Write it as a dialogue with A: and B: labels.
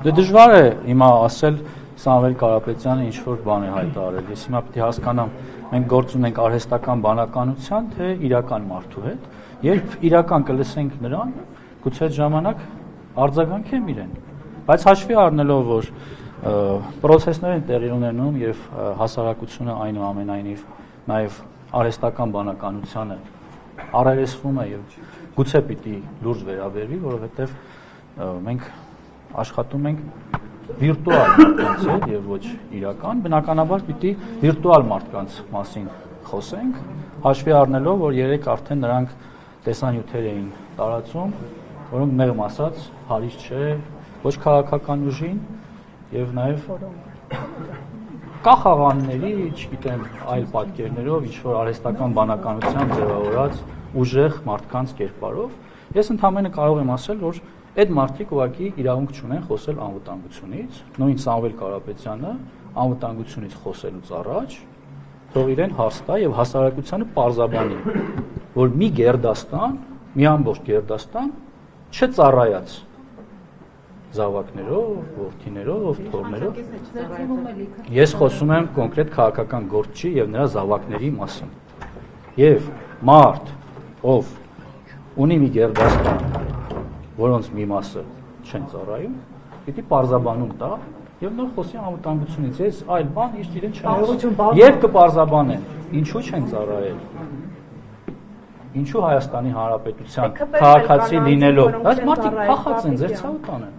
A: Դե դժվար է հիմա ասել Սամվել Կարապետյանը ինչ որ բան է հայտարարել։ Ես հիմա պետք է հասկանամ, մենք գործ ունենք արհեստական բանականության, թե իրական մարդու հետ, երբ իրական կլսենք նրան, գուցե այդ ժամանակ արձագանքեմ իրեն։ Բայց հաշվի առնելով, որ պրոցեսներ են տեղի ունենում եւ հասարակությունը այնուամենայնիվ նաեւ արհեստական բանականությանը առերեսվում է եւ գուցե պիտի լուրջ վերաբերվի, որովհետեւ մենք աշխատում ենք վիրտուալ մարդկանց հետ եւ ոչ իրական, բնականաբար պիտի վիրտուալ մարդկանց մասին խոսենք, հաշվի առնելով, որ երեք արդեն նրանք տեսանյութեր էին տարածում, որոնք մեղմ ասած հարից չէ ոչ քաղաքական ուժին եւ նաեւ կա խաղանների, չգիտեմ, այլ պատկերներով, ինչ որ արհեստական բանականությամբ ձևավորած ուժեղ մարդկանց կերպարով, ես ընդհանրապես կարող եմ ասել, որ այդ մարդիկ ուղղակի իրավունք չունեն խոսել անվտանգությունից, նույն Սամվել Կարապետյանը անվտանգությունից խոսելուց առաջ թող իրեն հաստա եւ հասարակությանը պարզաբանի, որ մի գերդաստան, մի ամբողջ գերդաստան չծառայած զավակներով, որդիներով, թոռներով։ Ես խոսում եմ կոնկրետ քաղաքական գործչի եւ նրա զավակների մասին։ Եվ մարդ, ով ունի մի գերդաստան, որոնց մի մասը չեն ծառայում, պիտի պարզաբանում տա եւ նոր խոսի անվտանգությունից։ Ես այլ բան իրեն չեմ ասում։ Երբ կպարզաբանեն, ինչու չեն ծառայել, ինչու Հայաստանի Հանրապետության քաղաքացի լինելով, բայց մարդիկ փախած են, ձեր ցավը տանեն։